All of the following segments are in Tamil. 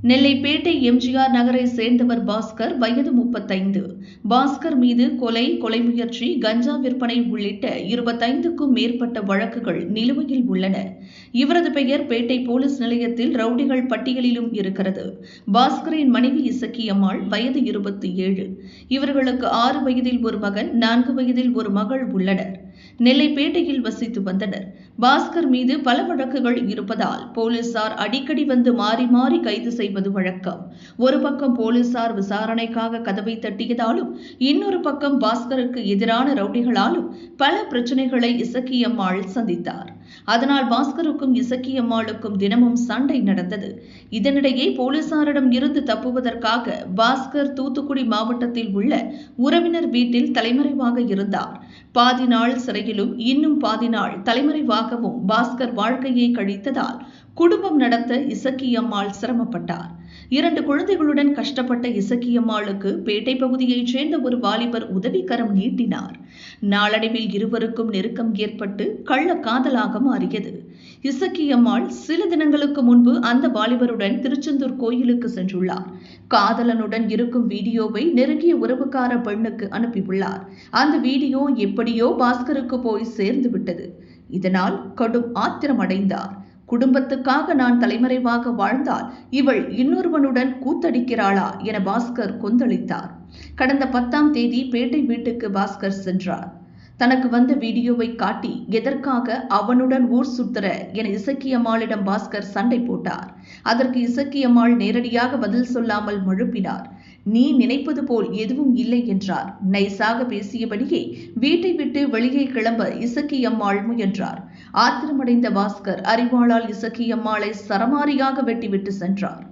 நெல்லைப்பேட்டை எம்ஜிஆர் நகரை சேர்ந்தவர் பாஸ்கர், வயது 35. பாஸ்கர் மீது கொலை முயற்சி, கஞ்சா விற்பனை உள்ளிட்ட 25க்கும் மேற்பட்ட வழக்குகள் நிலுவையில் உள்ளன. இவரது பெயர் பேட்டை போலீஸ் நிலையத்தில் ரவுடிகள் பட்டியலிலும் இருக்கிறது. பாஸ்கரின் மனைவி இசக்கியம்மாள், வயது 27. இவர்களுக்கு 6 வயதில் ஒரு மகன், 4 வயதில் ஒரு மகள் உள்ளனர். நெல்லைப்பேட்டையில் வசித்து வந்தனர். பாஸ்கர் மீது பல வழக்குகள் இருப்பதால் போலீசார் அடிக்கடி வந்து மாறி மாறி கைது செய்வது வழக்கம். ஒரு பக்கம் போலீசார் விசாரணைக்காக கதவை தட்டியதாலும், இன்னொரு பக்கம் பாஸ்கருக்கு எதிரான ரவுடிகளாலும் பல பிரச்சனைகளை இசக்கியம்மாள் சந்தித்தார். அதனால் பாஸ்கருக்கும் இசக்கியம்மாளுக்கும் தினமும் சண்டை நடந்தது. இதனிடையே போலீசாரிடம் இருந்து தப்புவதற்காக பாஸ்கர் தூத்துக்குடி மாவட்டத்தில் உள்ள உறவினர் வீட்டில் தலைமறைவாக இருந்தார். பாதி நாள் சிறையிலும் இன்னும் பாதி நாள் தலைமறைவாகவும் பாஸ்கர் வாழ்க்கையை கழித்ததால் குடும்பம் நடத்த இசக்கியம்மாள் சிரமப்பட்டார். 2 குழந்தைகளுடன் கஷ்டப்பட்ட இசக்கியம்மாளுக்கு பேட்டை பகுதியைச் சேர்ந்த ஒரு வாலிபர் உதவிக்கரம் நீட்டினார். நாளடைவில் இருவருக்கும் நெருக்கம் ஏற்பட்டு கள்ளக்காதலாக மாறியது. இசக்கியம்மாள் சில தினங்களுக்கு முன்பு அந்த வாலிபருடன் திருச்செந்தூர் கோயிலுக்கு சென்றுள்ளார். காதலனுடன் இருக்கும் வீடியோவை நெருங்கிய உறவுக்கார பெண்ணுக்கு அனுப்பியுள்ளார். அந்த வீடியோ எப்படியோ பாஸ்கருக்கு போய் சேர்ந்து விட்டது. இதனால் கடும் ஆத்திரமடைந்தார். குடும்பத்துக்காக நான் தலைமறைவாக வாழ்ந்தால் இவள் இன்னொருவனுடன் கூத்தடிக்கிறாளா என பாஸ்கர் கொந்தளித்தார். கடந்த 10ஆம் தேதி பேட்டை வீட்டுக்கு பாஸ்கர் சென்றார். தனக்கு வந்த வீடியோவை காட்டி எதற்காக அவனுடன் ஊர் சுத்துற என இசக்கியம்மாளிடம் பாஸ்கர் சண்டை போட்டார். அதற்கு இசக்கியம்மாள் நேரடியாக பதில் சொல்லாமல் மழுப்பினார். நீ நினைப்பது போல் எதுவும் இல்லை என்றார். நைசாக பேசியபடியே வீட்டை விட்டு வெளியே கிளம்ப இசக்கியம்மாள் முயன்றார். ஆத்திரமடைந்த பாஸ்கர் அரிவாளால் இசக்கியம்மாளை சரமாரியாக வெட்டிவிட்டு சென்றார்.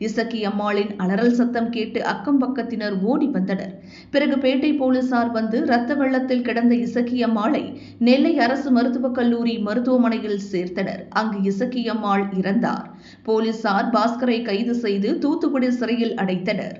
இசக்கியம்மாளின் அலறல் சத்தம் கேட்டு அக்கம் பக்கத்தினர் ஓடி வந்தனர். பிறகு பேட்டை போலீசார் வந்து இரத்த வெள்ளத்தில் கிடந்த இசக்கியம்மாளை நெல்லை அரசு மருத்துவக் கல்லூரி மருத்துவமனையில் சேர்த்தனர். அங்கு இசக்கியம்மாள் இறந்தார். போலீசார் பாஸ்கரை கைது செய்து தூத்துக்குடி சிறையில் அடைத்தனர்.